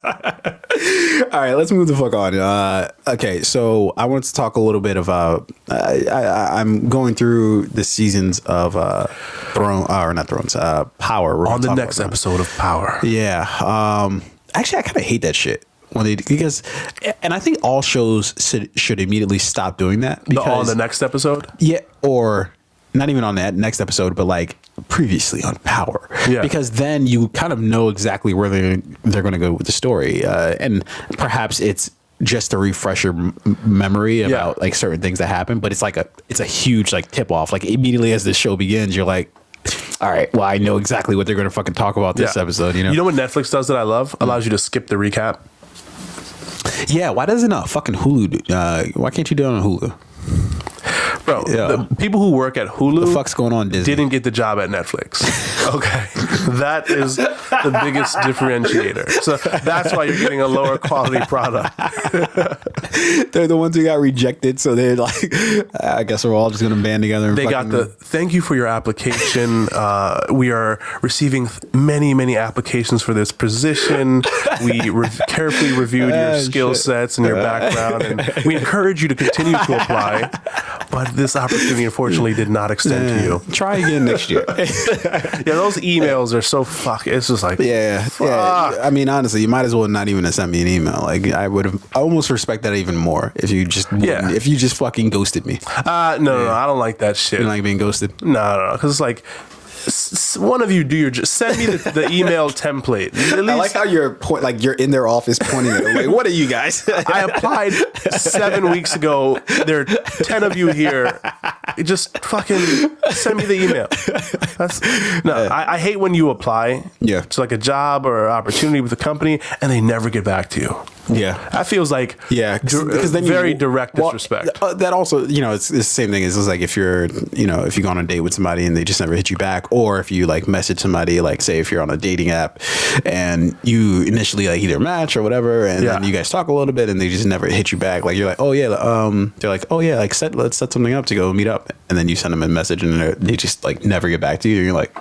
All right, let's move the fuck on. Okay, so I want to talk a little bit about. I'm going through the seasons of Power. We're On the talk next about episode of Power. Yeah. Actually, I kind of hate that shit when they because, and I think all shows should immediately stop doing that. Because, On the next episode. Yeah, or not even on that next episode, but like previously on Power. Yeah. Because then you kind of know exactly where they're going to go with the story, and perhaps it's just a refresher memory about like certain things that happen, but it's a huge like tip off. Like immediately as the show begins, you're like, all right, well, I know exactly what they're going to fucking talk about this episode. You know what Netflix does that I love? Allows you to skip the recap. Yeah, why doesn't fucking Hulu? Why can't you do it on Hulu? Bro, the people who work at Hulu, the fuck's going on, Disney? Didn't get the job at Netflix. Okay, that is the biggest differentiator. So that's why you're getting a lower quality product. They're the ones who got rejected, so they're like, I guess we're all just gonna band together. And they got the thank you for your application. We are receiving many applications for this position. We carefully reviewed your skill sets and your background, and we encourage you to continue to apply. But this opportunity, unfortunately, did not extend to you. Try again next year. Yeah, those emails are so It's just like yeah. I mean, honestly, you might as well not even have sent me an email. Like I would have almost respect that even more if you just if you just fucking ghosted me. No, I don't like that shit. You don't like being ghosted? No, because it's like. One of you send me the email template. At least, I like how you're in their office pointing at it. Like, what are you guys? I applied 7 weeks ago. There are 10 of you here. Just fucking send me the email. I hate when you apply to like a job or opportunity with a company and they never get back to you. Yeah, that feels like because then very direct disrespect. That also, it's the same thing. It's like if you're, if you go on a date with somebody and they just never hit you back, or if you like message somebody, like say if you're on a dating app and you initially like either match or whatever, and then you guys talk a little bit and they just never hit you back. Like you're like, oh yeah, they're like, oh yeah, like let's set something up to go meet up, and then you send them a message and they just like never get back to you. And you're like,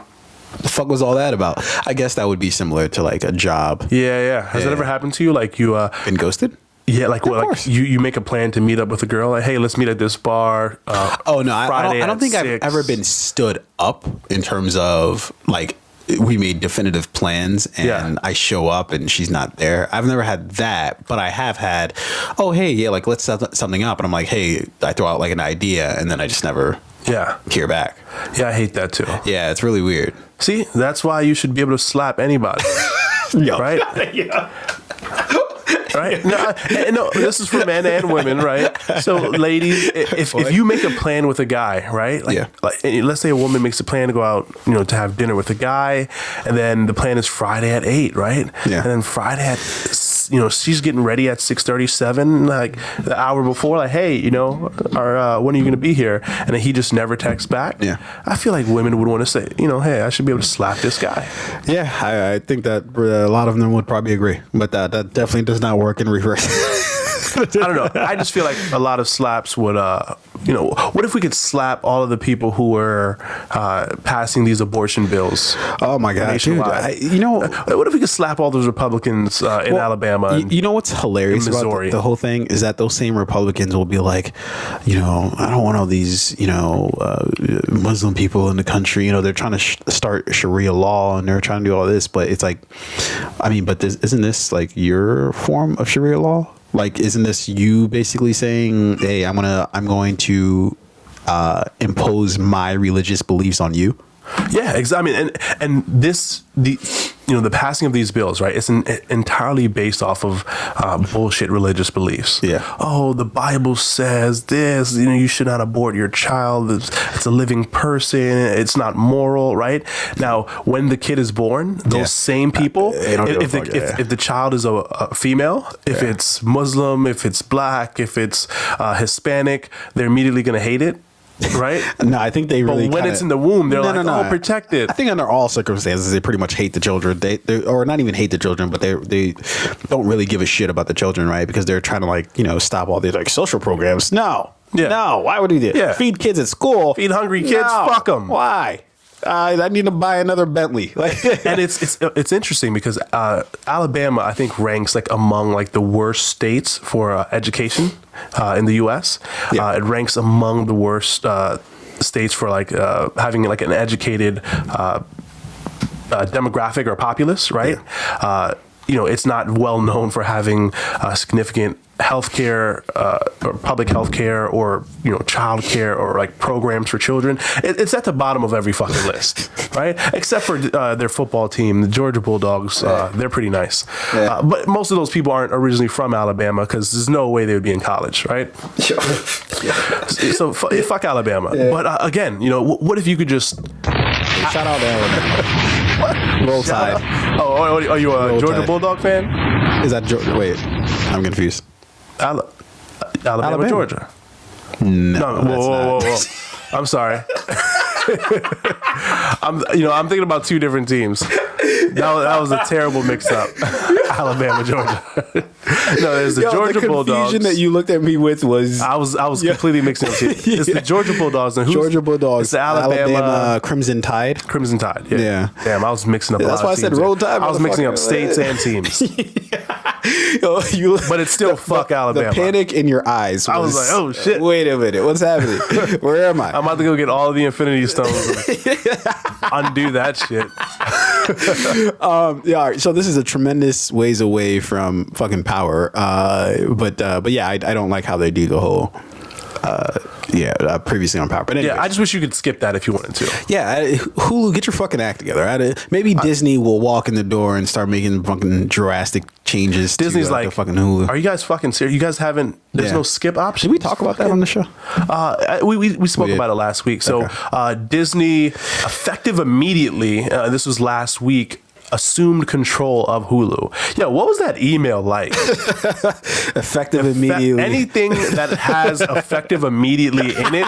the fuck was all that about? I guess that would be similar to like a job. Yeah. Has that ever happened to you? Like you been ghosted? Yeah, like you make a plan to meet up with a girl. Like, hey, let's meet at this bar. Oh no, I don't think 6. I've ever been stood up in terms of like we made definitive plans and I show up and she's not there. I've never had that, but I have had, oh hey, yeah, like let's set something up, and I'm like, hey, I throw out like an idea and then I just never hear back. Yeah, I hate that too. Yeah, it's really weird. See, that's why you should be able to slap anybody. Right? Yeah. Right? No, this is for men and women, right? So, ladies, if you make a plan with a guy, right? Like, let's say a woman makes a plan to go out, to have dinner with a guy, and then the plan is Friday at 8, right? Yeah. And then Friday at, she's getting ready at 6:37, like the hour before, like, hey, when are you going to be here? And then he just never texts back. Yeah. I feel like women would want to say, hey, I should be able to slap this guy. Yeah, I think that a lot of them would probably agree, but that definitely does not work in reverse. I don't know. I just feel like a lot of slaps would, what if we could slap all of the people who were passing these abortion bills? Oh my gosh, dude! What if we could slap all those Republicans in Alabama? You know what's hilarious about the whole thing is that those same Republicans will be like, I don't want all these, Muslim people in the country. They're trying to start Sharia law and they're trying to do all this, but it's like, but isn't this like your form of Sharia law? Like, isn't this you basically saying, hey, I'm going to impose my religious beliefs on you? Yeah, exactly. I mean, and the passing of these bills, right? It's entirely based off of bullshit religious beliefs. Yeah. Oh, the Bible says this. You should not abort your child. It's a living person. It's not moral, right? Now, when the kid is born, those same people, if the child is a female, if it's Muslim, if it's black, if it's Hispanic, they're immediately going to hate it. Right? No, I think they really. But when it's in the womb, they're oh, protect it. I think under all circumstances, they pretty much hate the children. They or not even hate the children, but they don't really give a shit about the children, right? Because they're trying to stop all these social programs. No, why would we do that? Yeah. Feed kids at school. Feed hungry kids. Fuck them. Why? I need to buy another Bentley. And it's interesting because Alabama, I think, ranks like among like the worst states for education in the U.S. Yeah. It ranks among the worst states for like having like an educated demographic or populace, right? Yeah. It's not well known for having significant healthcare or public healthcare or childcare or like programs for children. It's at the bottom of every fucking list, right? Except for their football team, the Georgia Bulldogs. They're pretty nice, but most of those people aren't originally from Alabama because there's no way they would be in college, right? So fuck Alabama. Yeah. But again, what if you could just shout out to Alabama. Roll Tide. Oh, are you a Georgia Tide. Bulldog fan? Is that Georgia? Wait, I'm confused. Alabama, Georgia. No, whoa. I'm sorry. I'm thinking about two different teams. That was a terrible mix-up. Alabama, Georgia. No, there's the Georgia Bulldogs. The confusion that you looked at me with was I was completely mixing up. It's the Georgia Bulldogs and who's Georgia Bulldogs. It's the Alabama Crimson Tide. Crimson Tide. Yeah. Damn, I was mixing up. That's why I said Roll Tide. I was mixing up states and teams. But it's still fuck Alabama. The panic in your eyes. I was like, oh shit. Wait a minute. What's happening? Where am I? I'm about to go get all of the Infinity Stones and undo that shit. All right. So this is a tremendous ways away from fucking power. But yeah, I don't like how they do the whole. Previously on power. But anyway. Yeah, I just wish you could skip that if you wanted to. Yeah, Hulu, get your fucking act together. Maybe Disney will walk in the door and start making fucking drastic changes. Disney's to, like, the fucking Hulu. Are you guys fucking serious? You guys haven't? There's no skip option. Did we talk about that on the show? We spoke about it last week. So Disney, effective immediately. This was last week. Assumed control of Hulu. Yeah, what was that email like? Effective immediately. Anything that has effective immediately in it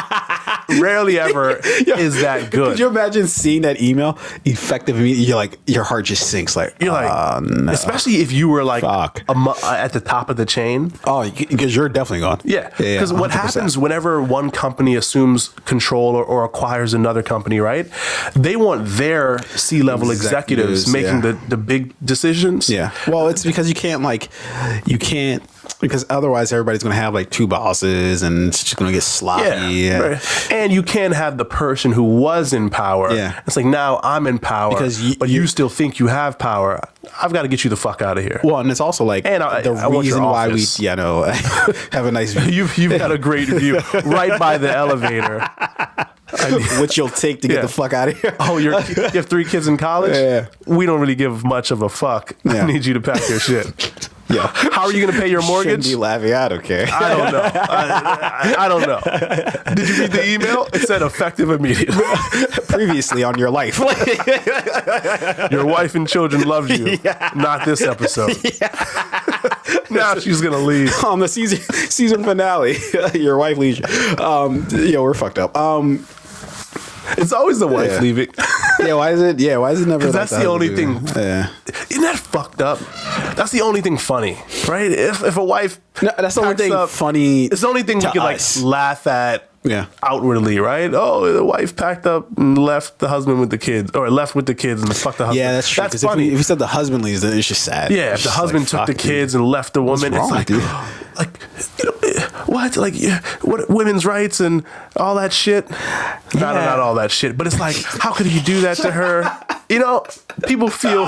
rarely ever is that good. Could you imagine seeing that email? Effective immediately. You're like, your heart just sinks. Like, you're like, no. Especially if you were like at the top of the chain. Oh, because you're definitely gone. Yeah, because what happens whenever one company assumes control or acquires another company, right? They want their C-level executives making the big decisions. Yeah. Well, it's because you can't because otherwise everybody's going to have like two bosses and it's just going to get sloppy. Yeah. Right. And you can't have the person who was in power. Yeah. It's like, now I'm in power, but you still think you have power. I've got to get you the fuck out of here. Well, and it's also like the reason why we have a nice view. You've got a great view right by the elevator. Which you'll take to get the fuck out of here. Oh, you have 3 kids in college? Yeah. We don't really give much of a fuck. Yeah. I need you to pack your shit. Yeah. How are you going to pay your mortgage? Shouldn't be laughing. I don't care. I don't know. I don't know. Did you read the email? It said effective immediately. Previously on your life. Your wife and children loved you. Yeah. Not this episode. Yeah. Now she's going to leave. On the season finale, your wife leaves you. We're fucked up. It's always the wife leaving. Why is it never like because that's the only thing. Yeah. Isn't that fucked up? That's the only thing funny, right? If a wife that's the only thing funny. It's the only thing we could like laugh at outwardly, right? Oh, the wife packed up and left the husband with the kids, or left with the kids and fucked the husband. Yeah, that's true. That's funny. If you said the husband leaves, then it's just sad. Yeah, if the husband took the kids and left the woman, what's wrong, it's like what? Like, what women's rights and all that shit? Not all that shit, but it's like, how could you do that to her? People feel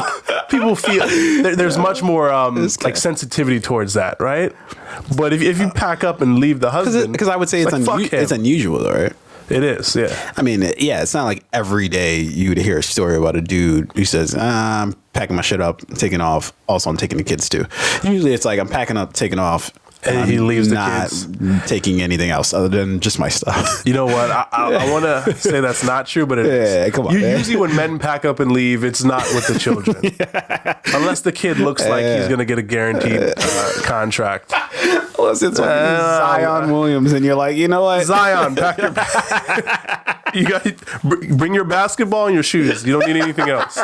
there's much more like sensitivity towards that, right? But if you pack up and leave the husband, because I would say it's unusual, though, right? It is, yeah. I mean, it's not like every day you'd hear a story about a dude who says, I'm packing my shit up, taking off. Also, I'm taking the kids too. Usually it's like I'm packing up, taking off. And he leaves the kids. Not taking anything else other than just my stuff. You know what? I want to say that's not true, but it is. Come on, usually when men pack up and leave, it's not with the children. Unless the kid looks like he's going to get a guaranteed contract. Unless it's Zion Williams and you're like, you know what? Zion, pack your you got bring your basketball and your shoes. You don't need anything else.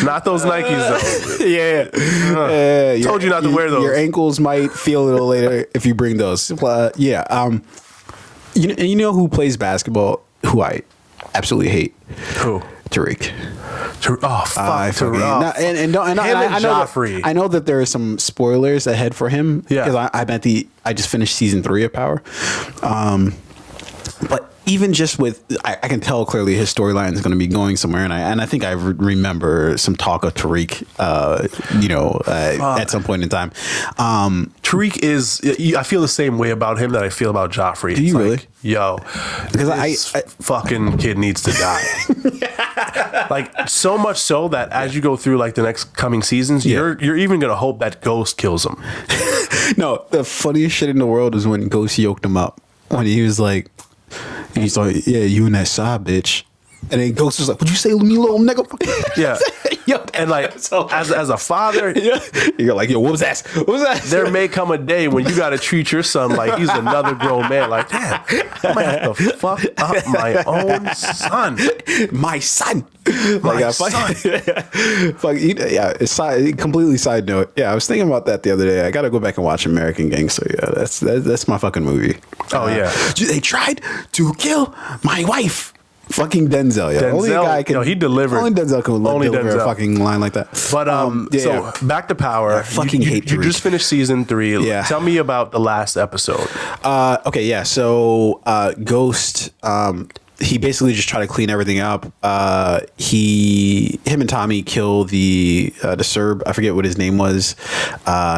Not those Nikes, though. Yeah. Told you not to wear those. Your ankles might feel a little later if you bring those. You know who plays basketball? absolutely hate. Who? Tariq. Oh fuck! I know that there are some spoilers ahead for him. Yeah, because I just finished season 3 of Power, but even just with I can tell clearly his storyline is going to be going somewhere, and I think I remember some talk of Tariq, at some point in time. Tariq is. I feel the same way about him that I feel about Joffrey. Do you really? Yo, because I fucking kid needs to die. Like so much so that as you go through like the next coming seasons, you're even gonna hope that Ghost kills him. No, the funniest shit in the world is when Ghost yoked him up when he was like, he's like, yeah, you and that side bitch. And then Ghost was like, "Would you say me, little nigga?" Yeah. Yo, and like as a father, you're like, "Yo, what was that? What was that?" There may come a day when you got to treat your son like he's another grown man. Like, damn, I might have to fuck up my own son. My son. My son. Completely side note. Yeah, I was thinking about that the other day. I got to go back and watch American Gangster. Yeah, that's my fucking movie. Oh yeah. They tried to kill my wife. Fucking Denzel, yeah. Only guy can. He delivered. Only Denzel can deliver a fucking line like that. But back to Power. I fucking hate you just finished season 3. Yeah. Tell me about the last episode. Okay, yeah. So Ghost, he basically just tried to clean everything up. Him and Tommy kill the Serb. I forget what his name was.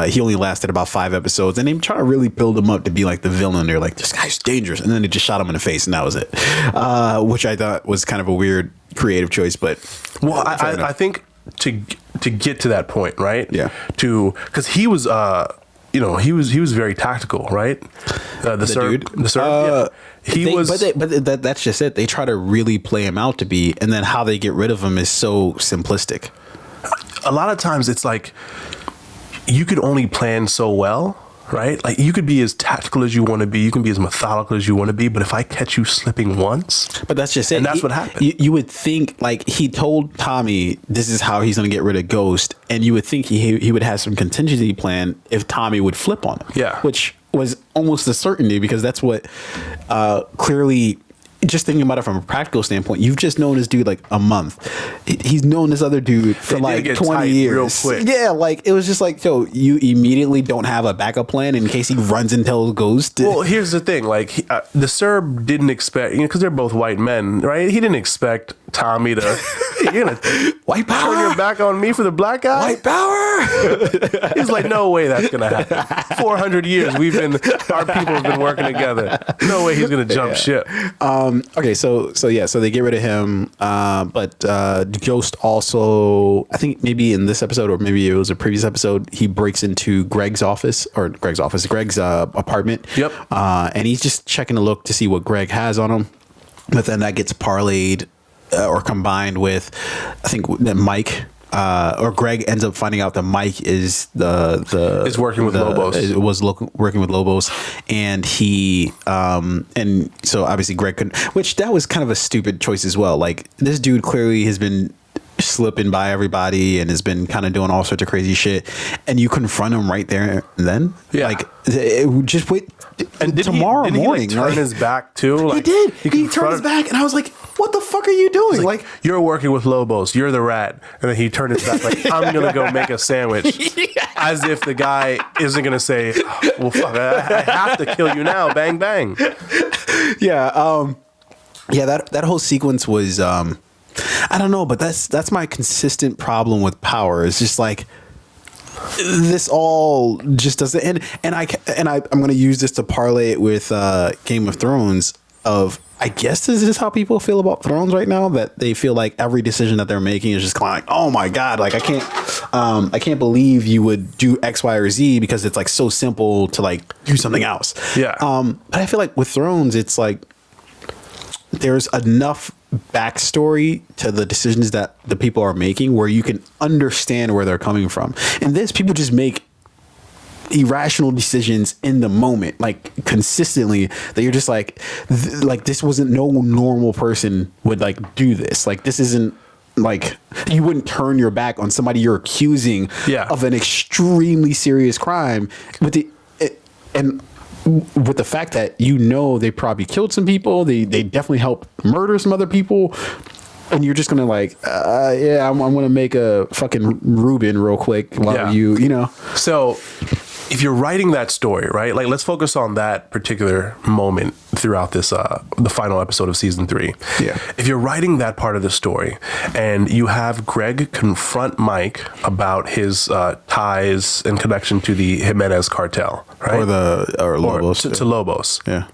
He only lasted about 5 episodes, and they try to really build him up to be like the villain. They're like, this guy's dangerous, and then they just shot him in the face, and that was it. Which I thought was kind of a weird creative choice, but I think to get to that point, right? Yeah. Because he was. He was very tactical, right? The Serb, dude? The Serb. But that's just it. They try to really play him out to be, and then how they get rid of him is so simplistic. A lot of times, it's like you could only plan so well, right? Like you could be as tactical as you want to be, you can be as methodical as you want to be, but if I catch you slipping once, but that's just it. And that's what happened. You would think like he told Tommy this is how he's going to get rid of Ghost, and you would think he would have some contingency plan if Tommy would flip on him. Yeah, which was almost a certainty because that's what clearly. Just thinking about it from a practical standpoint, you've just known this dude like a month. He's known this other dude for like 20 years. Real quick. Yeah, like it was just like, yo, you immediately don't have a backup plan in case he runs and tells Ghost. Well, here's the thing: like the Serb didn't expect, because they're both white men, right? He didn't expect Tommy to you're gonna white power, turn your back on me for the black guy. White power. He's like, no way that's gonna happen. 400 years our people have been working together. No way he's gonna jump ship. Okay, so they get rid of him, but Ghost also, I think maybe in this episode or maybe it was a previous episode, he breaks into Greg's apartment. Yep. And he's just checking to look to see what Greg has on him, but then that gets parlayed or combined with, I think that Mike. Or Greg ends up finding out that Mike is is working with Lobos. Working with Lobos, and he and so obviously Greg couldn't. Which that was kind of a stupid choice as well. Like this dude clearly has been slipping by everybody and has been kind of doing all sorts of crazy shit, and you confront him right there and then. Yeah. Like just wait. And tomorrow morning, he turn his back too? Like, he did. He turned his back, and I was like, "What the fuck are you doing?" Like, you're working with Lobos. You're the rat. And then he turned his back, like, "I'm gonna go make a sandwich," as if the guy isn't gonna say, "Well, fuck, I have to kill you now." Bang, bang. Yeah. That whole sequence was, I don't know, but that's my consistent problem with Power. It's just like. This all just doesn't, and I'm going to use this to parlay it with Game of Thrones. I guess this is how people feel about Thrones right now. That they feel like every decision that they're making is just kind of like, oh my god, like I can't believe you would do X, Y, or Z because it's like so simple to like do something else. Yeah. But I feel like with Thrones, it's like there's enough backstory to the decisions that the people are making where you can understand where they're coming from. And this, people just make irrational decisions in the moment, like consistently, that you're just like this wasn't, no normal person would like do this. Like this isn't, like you wouldn't turn your back on somebody you're accusing of an extremely serious crime with and with the fact that they probably killed some people, they definitely helped murder some other people, and you're just gonna like, I'm gonna make a fucking Reuben real quick while you know. So if you're writing that story, right? Like, let's focus on that particular moment throughout this, the final episode of season 3. Yeah. If you're writing that part of the story and you have Greg confront Mike about his ties and connection to the Jimenez cartel, right? Or Lobos. To Lobos. Yeah.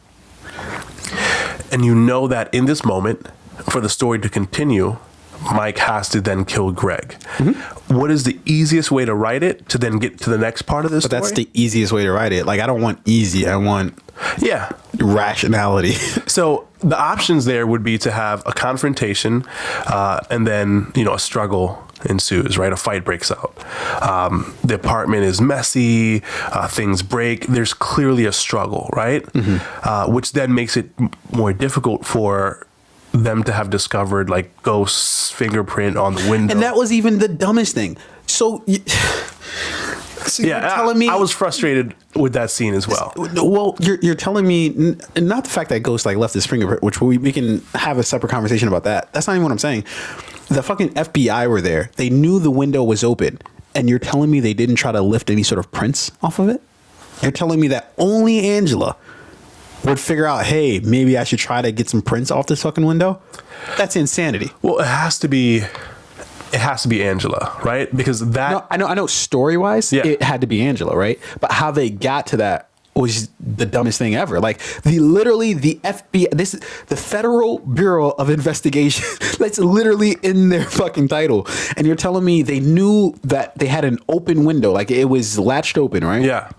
And you know that in this moment, for the story to continue, Mike has to then kill Greg. Mm-hmm. What is the easiest way to write it to then get to the next part of this story? But that's the easiest way to write it. Like, I don't want easy. I want rationality. So the options there would be to have a confrontation and then, a struggle ensues, right? A fight breaks out. The apartment is messy. Things break. There's clearly a struggle, right? Mm-hmm. Which then makes it more difficult for them to have discovered like Ghost's fingerprint on the window. And that was even the dumbest thing. So you're telling me I was frustrated with that scene as well. Well, you're telling me not the fact that Ghost like left his fingerprint, which we can have a separate conversation about that. That's not even what I'm saying. The fucking FBI were there. They knew the window was open, and you're telling me they didn't try to lift any sort of prints off of it? You're telling me that only Angela would figure out, hey, maybe I should try to get some prints off this fucking window? That's insanity. Well, it has to be Angela, right? Because that... No, I know story-wise, it had to be Angela, right? But how they got to that was the dumbest thing ever. Like, the FBI, the Federal Bureau of Investigation, that's literally in their fucking title. And you're telling me they knew that they had an open window, like it was latched open, right? Yeah.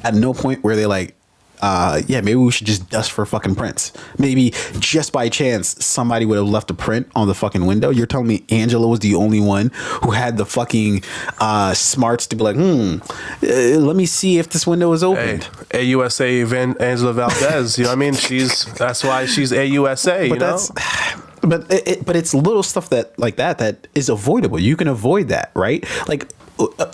At no point where they like, maybe we should just dust for fucking prints. Maybe just by chance somebody would have left a print on the fucking window. You're telling me Angela was the only one who had the fucking smarts to be like, let me see if this window is open. Hey, AUSA Angela Valdez, you know what I mean? That's why she's AUSA, you know? But it's little stuff that is avoidable. You can avoid that, right? Like,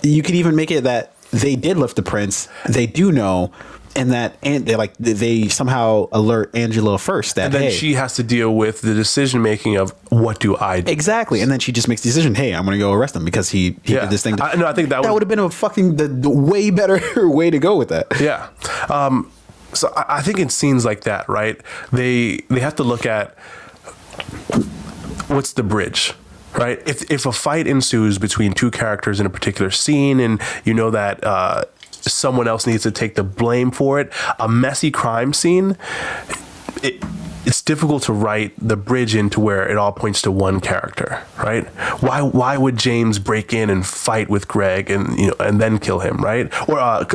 you could even make it that they did lift the prints. They do know. And they somehow alert Angela first that, and then she has to deal with the decision making of what do I do? Exactly. And then she just makes the decision, hey, I'm going to go arrest him because he did this thing. I think that would have been a fucking the way better way to go with that. Yeah. So I think in scenes like that, right, they have to look at what's the bridge. Right. If a fight ensues between two characters in a particular scene, and you know that someone else needs to take the blame for it, a messy crime scene, it's difficult to write the bridge into where it all points to one character, right? Why would James break in and fight with Greg and then kill him, right? Or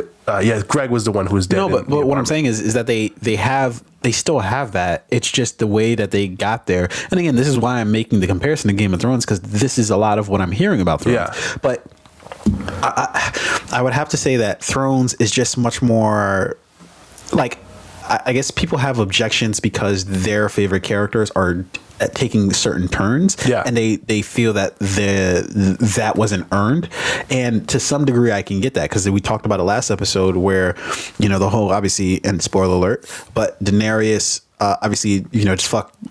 Greg was the one who was dead. No, but what I'm saying is that they still have that. It's just the way that they got there. And again, this is why I'm making the comparison to Game of Thrones, because this is a lot of what I'm hearing about Thrones. Yeah. But I would have to say that Thrones is just much more like, I guess people have objections because their favorite characters are taking certain turns, and they feel that that wasn't earned. And to some degree I can get that, because we talked about it last episode where the whole, obviously, and spoiler alert, but Daenerys obviously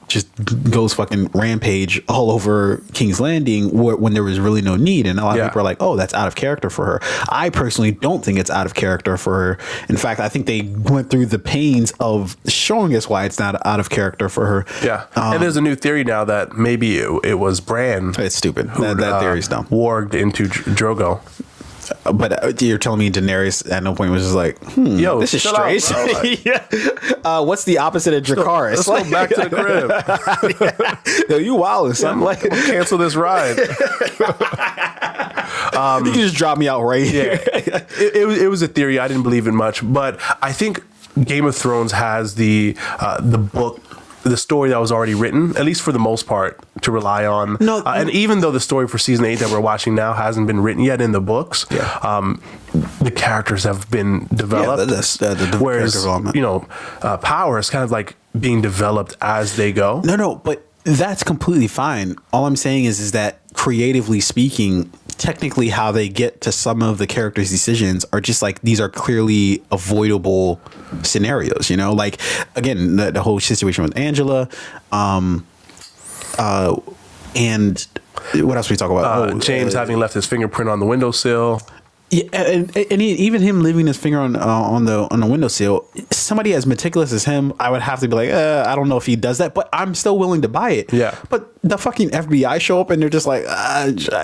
just goes fucking rampage all over King's Landing when there was really no need, and a lot of people are like, oh, that's out of character for her. I personally don't think it's out of character for her. In fact, I think they went through the pains of showing us why it's not out of character for her. And there's a new theory now that maybe it was Bran. It's stupid. That theory's dumb. Warged into Drogo. But you're telling me Daenerys at no point was just like, yo, this is strange. What's the opposite of Dracarys? Let's go back to the crib. Yo, you wildin', son. Like, cancel this ride. You can just drop me out right here. It was a theory. I didn't believe in much, but I think Game of Thrones has the book, the story that was already written, at least for the most part, to rely on. And even though the story for season 8 that we're watching now hasn't been written yet in the books, the characters have been developed. Whereas, Power is kind of like being developed as they go. No, but that's completely fine. All I'm saying is that creatively speaking, technically how they get to some of the characters' decisions are just like these are clearly avoidable scenarios. You know, like again the whole situation with Angela, and what else we talk about? James having left his fingerprint on the windowsill. Yeah, and even him leaving his finger on the windowsill. Somebody as meticulous as him, I would have to be like, I don't know if he does that, but I'm still willing to buy it. Yeah. But the fucking FBI show up and they're just like,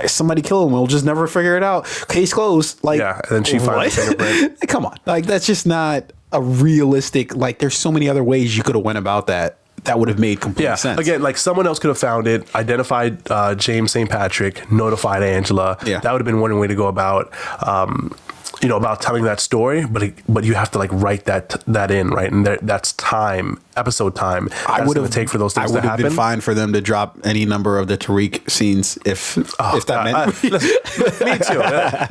somebody kill him. We'll just never figure it out. Case closed. Like, yeah, and then she finds the fingerprint. Come on, like that's just not a realistic. Like, there's so many other ways you could have went about that. That would have made complete sense. Again, like someone else could have found it, identified James St. Patrick, notified Angela. Yeah. That would have been one way to go about, about telling that story. But you have to like write that in, right? And that's time, episode time. I would have take for those things to happen. I would have been fine for them to drop any number of the Tariq scenes if that meant. Me too.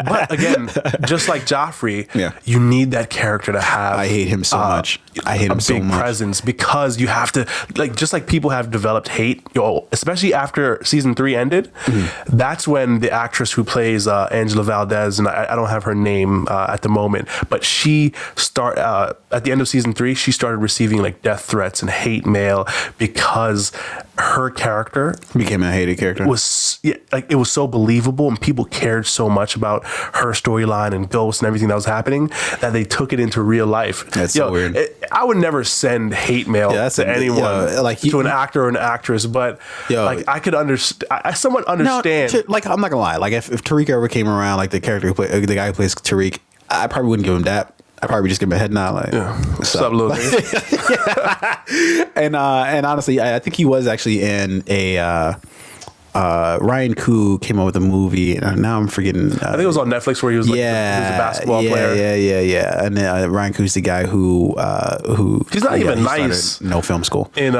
But again, just like Joffrey, you need that character to have. I hate him so much. I hate him so much. A big presence, because you have to, like, just like people have developed hate, especially after season 3 ended. Mm-hmm. That's when the actress who plays Angela Valdez, and I don't have her name at the moment, but she at the end of season 3, she started receiving like death threats and hate mail because her character became a hated character. It was so believable, and people cared so much about her storyline and ghosts and everything that was happening that they took it into real life. That's so weird. I would never send hate mail to anyone, to an actor or an actress, but like I could understand. I somewhat understand. No, like I'm not gonna lie. Like if Tariq ever came around, like the guy who plays Tariq, I probably wouldn't give him that. I probably just give him a head nod, like, what's up, little thing? And honestly, I think he was actually in a Ryan Koo came up with a movie. Now I'm forgetting. I think it was on Netflix where he was like, he was a basketball player. Yeah. And Ryan Koo's the guy who he's not even nice. No film school in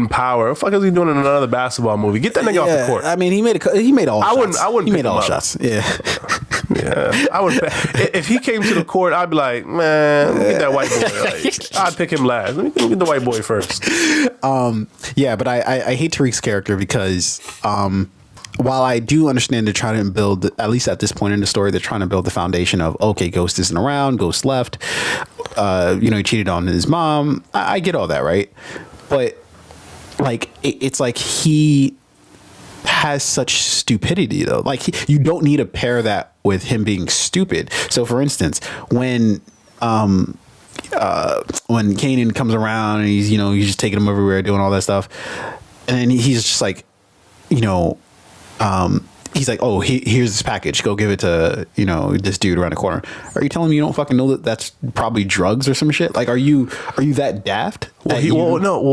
Power. What the fuck is he doing in another basketball movie? Get that nigga off the court. I mean, he made all. I shots. wouldn't. He made all shots. Yeah. Yeah, I would. If he came to the court, I'd be like, man, get that white boy. Like, I'd pick him last. Let me get the white boy first. Yeah, but I hate Tariq's character because while I do understand they're trying to build, at least at this point in the story, they're trying to build the foundation of, okay, Ghost isn't around, Ghost left, he cheated on his mom. I get all that, right? But like, it's like he has such stupidity though. Like you don't need to pair that with him being stupid. So for instance, when Kanan comes around and he's just taking him everywhere, doing all that stuff, and then he's just like, he's like, oh, here's this package, go give it to this dude around the corner. Are you telling me you don't fucking know that that's probably drugs or some shit? Like, are you that daft? Well,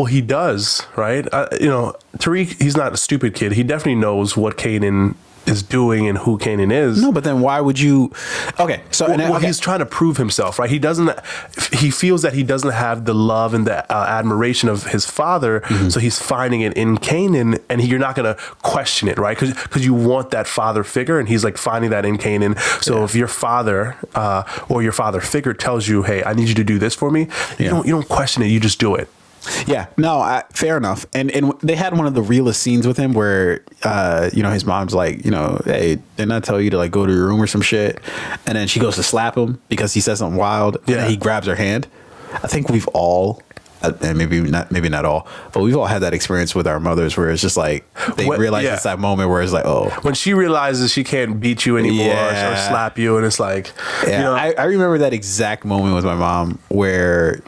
he does, right? Tariq, he's not a stupid kid. He definitely knows what Kanan is doing and who Kanan is. No, but then why would you? Okay, so he's trying to prove himself, right? He feels that he doesn't have the love and the admiration of his father, so he's finding it in Kanan, and you're not going to question it, right? Because you want that father figure, and he's like finding that in Kanan. So if your father or your father figure tells you, "Hey, I need you to do this for me," you don't question it. You just do it. Yeah, no, fair enough. And they had one of the realest scenes with him where, his mom's like, hey, didn't I tell you to like go to your room or some shit? And then she goes to slap him because he says something wild. Yeah. And he grabs her hand. I think we've all, and maybe not all, but we've all had that experience with our mothers where it's just like they realize it's that moment where it's like, oh, when she realizes she can't beat you anymore or slap you, and it's like, I remember that exact moment with my mom where.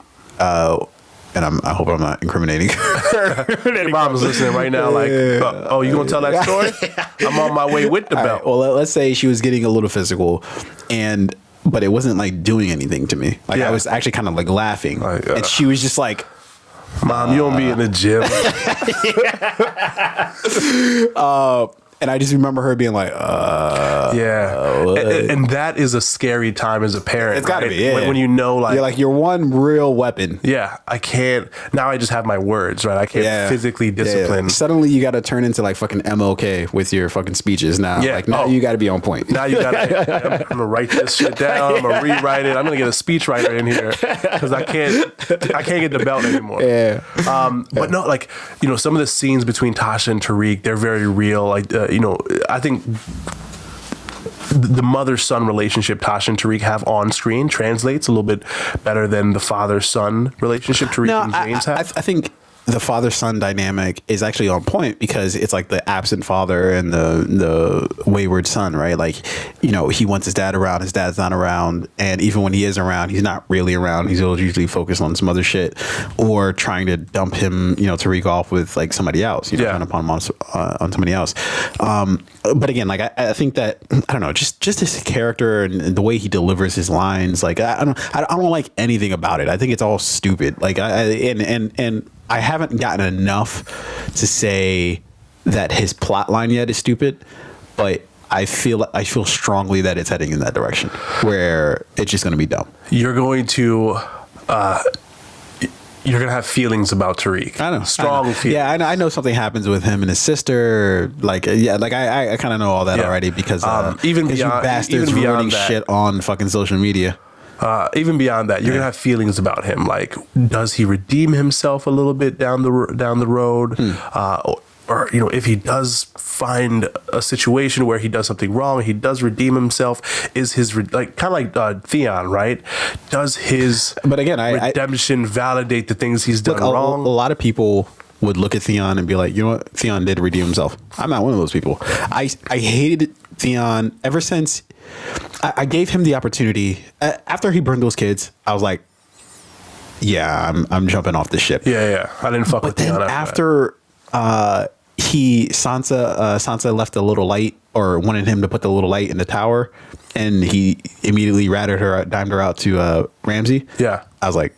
And I hope I'm not incriminating her. Your mom's listening right now like, oh, you going to tell that story? I'm on my way with the belt. Right, well, let's say she was getting a little physical, but it wasn't like doing anything to me. Like I was actually kind of like laughing. And she was just like, Mom, you don't be in the gym. And I just remember her being like, And that is a scary time as a parent. It's got to right? be, when you know, like, you're like your one real weapon. Yeah, I can't. Now I just have my words, right? I can't physically discipline. Suddenly you got to turn into like fucking MLK with your fucking speeches now. Yeah. Like now you got to be on point. Now you got to. I'm gonna write this shit down. I'm gonna rewrite it. I'm gonna get a speech writer in here because I can't get the belt anymore. Yeah. But no, like, you know, some of the scenes between Tasha and Tariq, they're very real. Like, you know, I think the mother-son relationship Tasha and Tariq have on screen translates a little bit better than the father-son relationship Tariq and James have. I think the father-son dynamic is actually on point because it's like the absent father and the wayward son, right? Like, you know, he wants his dad around, his dad's not around, and even when he is around, he's not really around. He's usually focused on some other shit or trying to dump him, you know, Tariq off with like somebody else, you know, trying to pawn him on somebody else. But again, like I think that, I don't know, just his character and the way he delivers his lines, like I don't like anything about it. I think it's all stupid. Like and I haven't gotten enough to say that his plot line yet is stupid, but I feel strongly that it's heading in that direction where it's just going to be dumb. You're going to have feelings about Tariq. I know, strong feelings. Yeah, I know something happens with him and his sister. Like, yeah, like I kind of know all that already because even beyond, you bastards even beyond ruining that, shit on fucking social media. Even beyond that, you're gonna have feelings about him. Like, does he redeem himself a little bit down the road? Or you know, if he does find a situation where he does something wrong, he does redeem himself. Is his like kind of like Theon, right? Does his redemption validate the things he's done wrong? A lot of people would look at Theon and be like, you know what, Theon did redeem himself. I'm not one of those people. I hated Theon ever since I gave him the opportunity after he burned those kids. I was like, yeah, I'm jumping off the ship. Yeah. I didn't fuck with Theon after Sansa left a little light or wanted him to put the little light in the tower, and he immediately dimed her out to Ramsay. Yeah, I was like,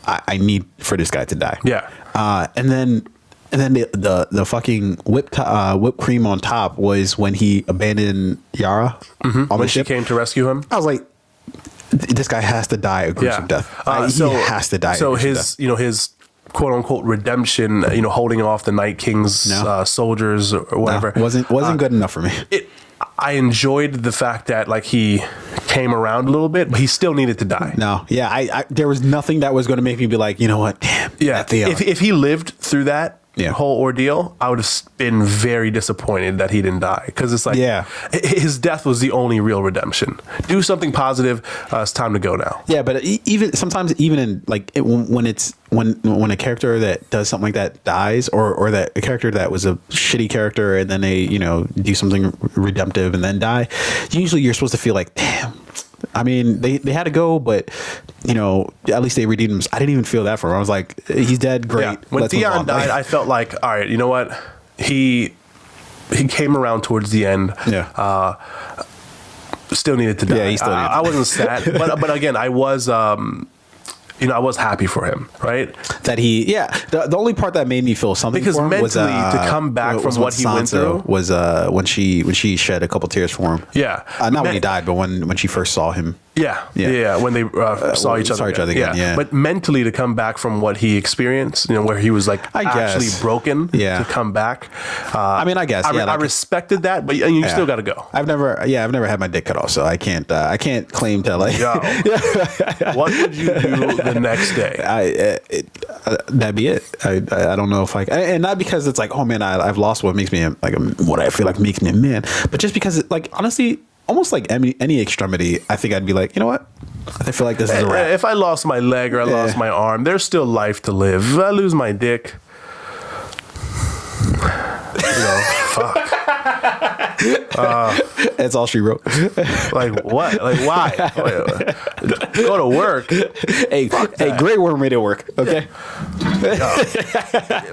I need for this guy to die. Yeah, and then the fucking whipped cream on top was when he abandoned Yara on the ship. She came to rescue him. I was like, this guy has to die a gruesome death. He has to die. So his quote unquote redemption, holding off the Night King's soldiers or whatever, wasn't good enough for me. I enjoyed the fact that like he came around a little bit, but he still needed to die. No, yeah, I there was nothing that was going to make me be like, you know what, damn. Yeah, if he lived through that whole ordeal, I would have been very disappointed that he didn't die, because it's like, his death was the only real redemption. Do something positive. It's time to go now. Yeah, but even sometimes, even in like when a character that does something like that dies, or that a character that was a shitty character and then they do something redemptive and then die, usually you're supposed to feel like, damn. I mean, they had to go, but at least they redeemed him. I didn't even feel that for him. I was like, he's dead. Great. Yeah. When Theon died, I felt like, all right, you know what? He came around towards the end. Yeah. Still needed to die. Yeah, he still needed. I wasn't sad, but again, I was. I was happy for him, right? That the only part that made me feel something because for him mentally was, to come back from what he went through was when she shed a couple tears for him. Yeah, not when he died, but when she first saw him. Yeah. When they saw each other again. Yeah. But mentally to come back from what he experienced, where he was like actually broken, to come back. I mean, I guess. I respected that, but you still got to go. I've never had my dick cut off, so I can't claim to like. What would you do the next day? That'd be it. I don't know if and not because it's like, oh man, I've lost what makes me like what I feel like makes me a man, but just because honestly. Almost like any extremity, I think I'd be like, you know what? I feel like this is a wrap. If I lost my leg or I lost my arm, there's still life to live. If I lose my dick, fuck. That's all she wrote. Like what? Like why? Go to work. Hey, Grey Worm made it work. Okay.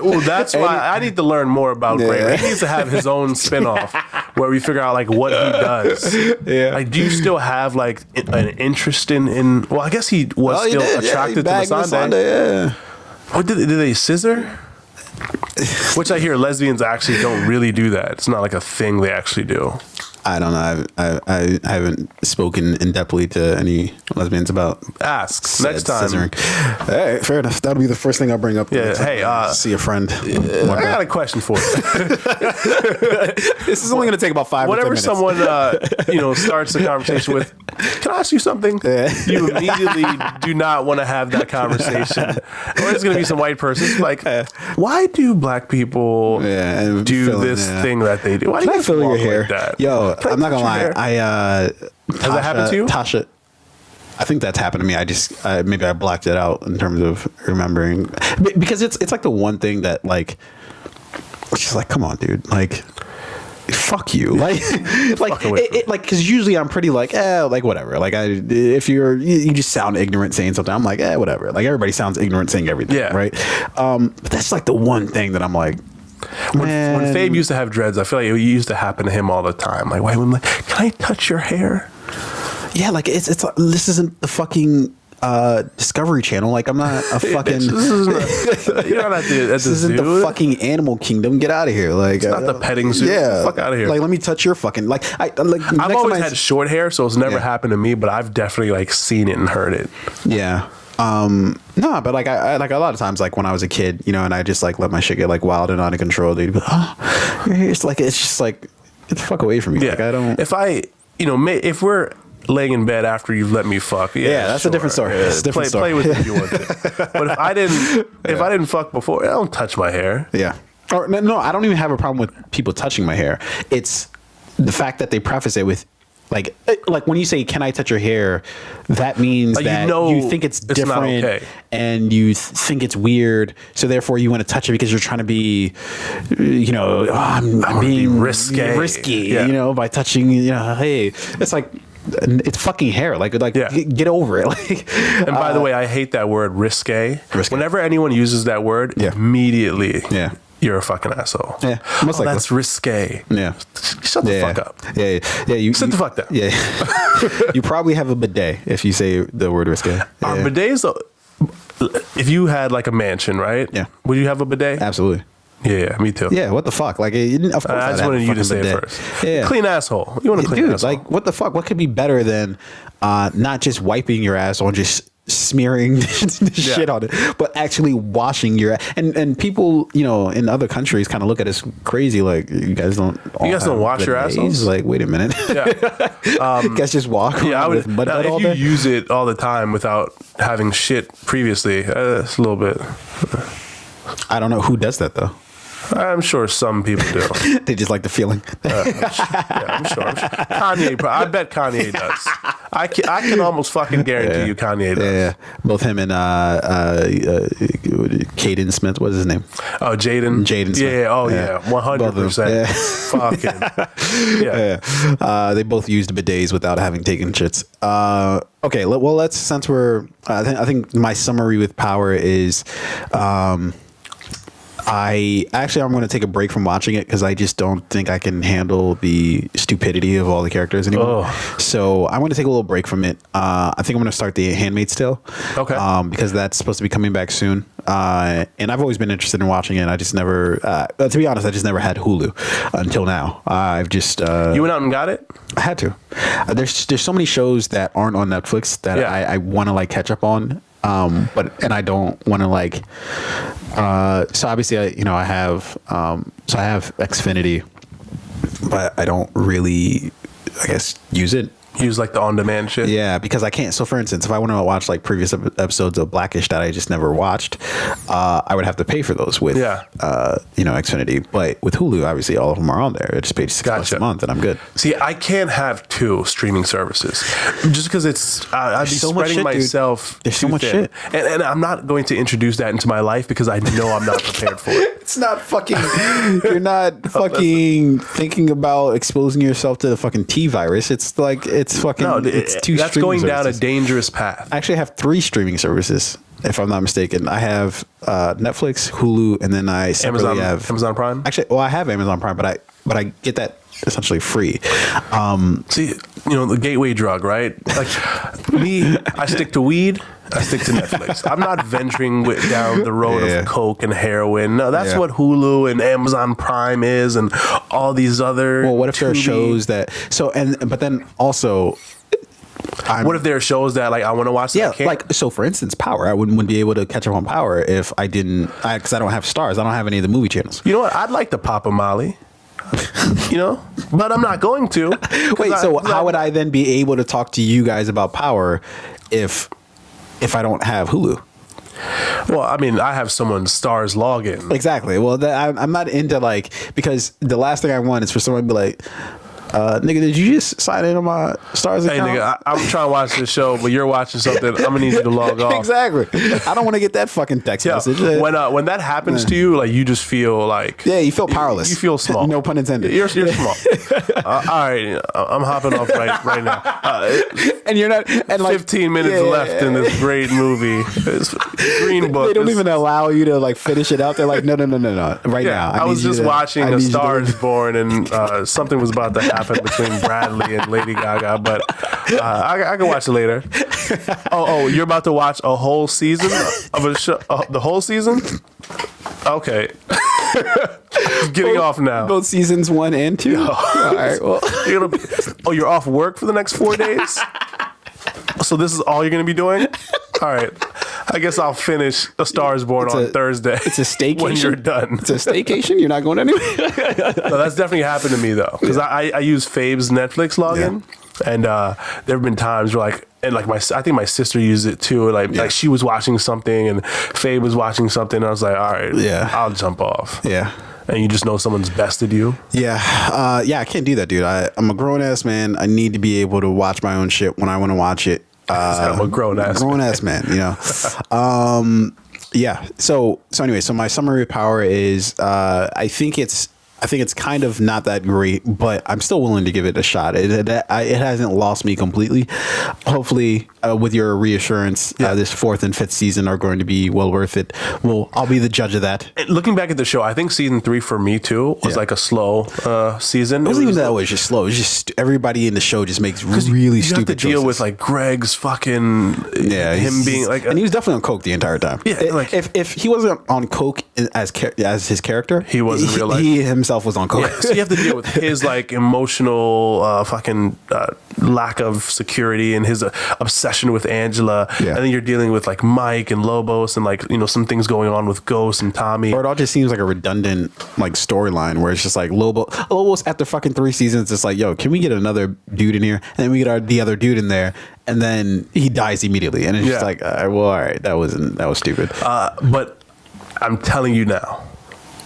Well, that's why I need to learn more about Grey Worm. He needs to have his own spinoff where we figure out like what he does. Yeah. Like, do you still have like an interest in? Well, I guess he was still attracted to Missandei. Yeah. What did they scissor? Which I hear lesbians actually don't really do that. It's not like a thing they actually do. I don't know. I haven't spoken in depthly to any lesbians about. Ask next time. Scissoring. All right, fair enough. That'll be the first thing I'll bring up. Yeah. Hey, see a friend. I got a question for you. This is only going to take about 5 Whenever or 10 minutes. someone starts the conversation with, "Can I ask you something?" You immediately do not want to have that conversation. Or it's going to be some white person like, "Why do black people do this thing that they do? Why do Can you I feel your hair? like that?" Yo, I'm not gonna lie. Has that happened to you? Tasha, I think that's happened to me. Maybe I blocked it out in terms of remembering, because it's like the one thing that like, she's like, come on, dude, like, fuck you, like because usually I'm pretty like, like whatever, like if you just sound ignorant saying something, I'm like, whatever, like everybody sounds ignorant saying everything, right? But that's like the one thing that I'm like. When Fabe used to have dreads, I feel like it used to happen to him all the time. Like, why wouldn't can I touch your hair? Yeah, like it's this isn't the fucking Discovery Channel. Like, I'm not a fucking. You're not at this isn't the fucking Animal Kingdom. Get out of here! Like, it's not the petting zoo. Yeah, fuck out of here! Like, let me touch your fucking. Like, I've always had short hair, so it's never happened to me. But I've definitely like seen it and heard it. Yeah. No, but like I like a lot of times, like when I was a kid, and I just like let my shit get like wild and out of control, dude. But it's just like, get the fuck away from me. Yeah. Like, I don't. If if we're laying in bed after you've let me fuck, that's a different story. It's a different story. Play with it if you want to. But if I didn't fuck before, don't touch my hair. Yeah. Or no, I don't even have a problem with people touching my hair. It's the fact that they preface it with. Like when you say, "Can I touch your hair?" That means that you think it's different, okay. and you think it's weird. So therefore, you want to touch it because you're trying to be, I'm being risky, by touching. Hey, it's like. It's fucking hair. Like, get over it. Like, and by the way, I hate that word risque. Whenever anyone uses that word, immediately, you're a fucking asshole. Yeah, that's risque. Yeah, shut the fuck up. Yeah. You sit the fuck down. Yeah, you probably have a bidet if you say the word risque. Are bidets? If you had like a mansion, right? Yeah. Would you have a bidet? Absolutely. Yeah, me too. Yeah, what the fuck? Like, of course, I just wanted you to say it first. Yeah. Clean asshole. You want a clean asshole? Like, what the fuck? What could be better than not just wiping your ass or just smearing shit on it, but actually washing your ass? And people, in other countries kind of look at us crazy, like, you guys don't wash your assholes? Like, wait a minute. Yeah. You guys just walk around with mud all day? If you use it all the time without having shit previously, it's a little bit. I don't know who does that though. I'm sure some people do. They just like the feeling. I'm sure. Kanye, I bet Kanye does. I can almost fucking guarantee you Kanye does. Yeah. Both him and Caden Smith. What's his name? Oh, Jaden Smith. Yeah. Oh, yeah. 100%. Fucking. Yeah. They both used bidets without having taken shits. Okay. Well, since we're. I think my summary with Power is. I'm going to take a break from watching it because I just don't think I can handle the stupidity of all the characters anymore. Oh. So I'm going to take a little break from it. I think I'm going to start The Handmaid's Tale. Okay. Because that's supposed to be coming back soon. And I've always been interested in watching it. I just never, to be honest, I just never had Hulu until now. I've just. You went out and got it? I had to. There's so many shows that aren't on Netflix that I want to like catch up on. And I don't want to like. So obviously, I have Xfinity, but I don't really, I guess, use it. Use like the on-demand shit? Yeah, because I can't. So for instance, if I want to watch like previous episodes of Blackish that I just never watched, I would have to pay for those with, Xfinity. But with Hulu, obviously all of them are on there. I just paid $6 a month and I'm good. See, I can't have two streaming services just because I'd be so spreading myself. There's so much shit. And I'm not going to introduce that into my life because I know I'm not prepared for it. It's not fucking, you're not fucking thinking about exposing yourself to the fucking T virus. It's like, it's fucking, it's two that's streaming going services. Down a dangerous path. I actually have 3 streaming services, if I'm not mistaken. I have Netflix, Hulu, and then I separately have Amazon Prime. Actually, I have Amazon Prime, but I get that essentially free. See, the gateway drug, right? Like me, I stick to weed I stick to Netflix. I'm not venturing down the road Yeah. of coke and heroin. No, that's Yeah. what Hulu and Amazon Prime is, and all these other. Well, what if there are Tubi- shows that but then also What if there are shows that like I want to watch? That I yeah, can't? like so for instance, Power. I wouldn't be able to catch up on Power if I didn't, because I don't have Stars. I don't have any of the movie channels. You know what? I'd like to pop a Molly. You know, but I'm not going to. Wait, so how would I then be able to talk to you guys about Power if I don't have Hulu? Well, I mean, I have someone's Stars login. Exactly. Well, I'm not into like, because the last thing I want is for someone to be like, nigga, did you just sign in on my Stars Hey, account? nigga, I'm trying to watch this show, but you're watching something. I'm gonna need you to log off. Exactly. I don't want to get that fucking text Yeah, message. when that happens to you, like you just feel like You feel powerless. You feel small. No pun intended. You're small. All right, I'm hopping off right now. And you're not. And like 15 minutes left in this great movie. It's Green Book. They don't even allow you to like finish it out. They're like, no. Right now. I was need you just to- watching I A need you to- Star Is Born, and something was about to happen between Bradley and Lady Gaga, but I can watch it later. Oh, you're about to watch a whole season of a show? The whole season? Okay. Getting off now. Both seasons 1 and 2. All right. Well, You're off work for the next 4 days? So this is all you're going to be doing? All right. I guess I'll finish A Star Is Born on Thursday. it's a staycation. When you're done. It's a staycation. You're not going anywhere. No, that's definitely happened to me though, because I use Fabe's Netflix login, and there have been times where I think my sister used it too. Like she was watching something and Fabe was watching something, and I was like, all right, I'll jump off. Yeah. And you just know someone's bested you. Yeah. I can't do that, dude. I'm a grown ass man. I need to be able to watch my own shit when I want to watch it. I'm a grown ass man, you know. Yeah. So anyway, so my summary of Power is I think it's kind of not that great, but I'm still willing to give it a shot. It hasn't lost me completely. Hopefully, with your reassurance, this 4th and 5th season are going to be well worth it. I'll be the judge of that. And looking back at the show, I think season 3 for me too was like a slow season. It wasn't even that it was just slow. It was just everybody in the show just makes really stupid You have to deal choices. with like Greg's fucking him being like, and he was definitely on coke the entire time. Yeah, like if he wasn't on coke as his character, he was in real life. He himself was on coke. Yeah, so you have to deal with his like emotional fucking lack of security and his obsession with Angela, and then you're dealing with like Mike and Lobos and like some things going on with Ghost and Tommy. Or it all just seems like a redundant like storyline where it's just like Lobos after fucking 3 seasons, it's like, yo, can we get another dude in here? And then we get the other dude in there, and then he dies immediately, and it's just like, all right, that was stupid. But I'm telling you now,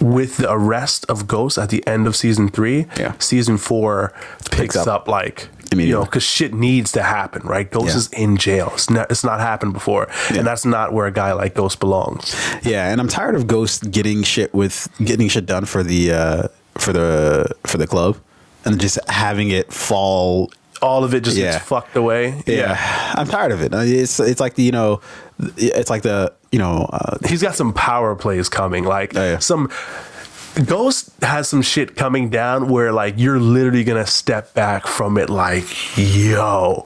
with the arrest of Ghost at the end of season 3, season 4 picks up like immediately, because shit needs to happen, right? Ghost is in jail. It's not happened before, and that's not where a guy like Ghost belongs. Yeah, and I'm tired of Ghost getting shit done for the club, and just having it fall. All of it just gets fucked away. Yeah, I'm tired of it. It's like he's got some power plays coming. Like some Ghost has some shit coming down where like you're literally gonna step back from it like, yo,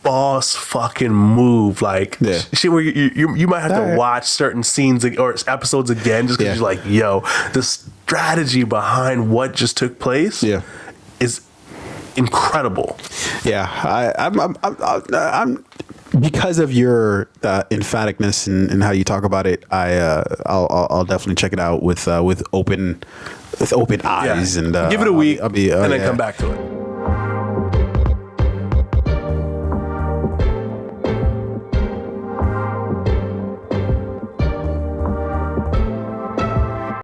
boss fucking move, like shit where you might have to watch certain scenes or episodes again just because you're like, yo, the strategy behind what just took place is incredible. I'm because of your emphaticness and how you talk about it. I'll definitely check it out with open eyes and give it a week and then come back to it.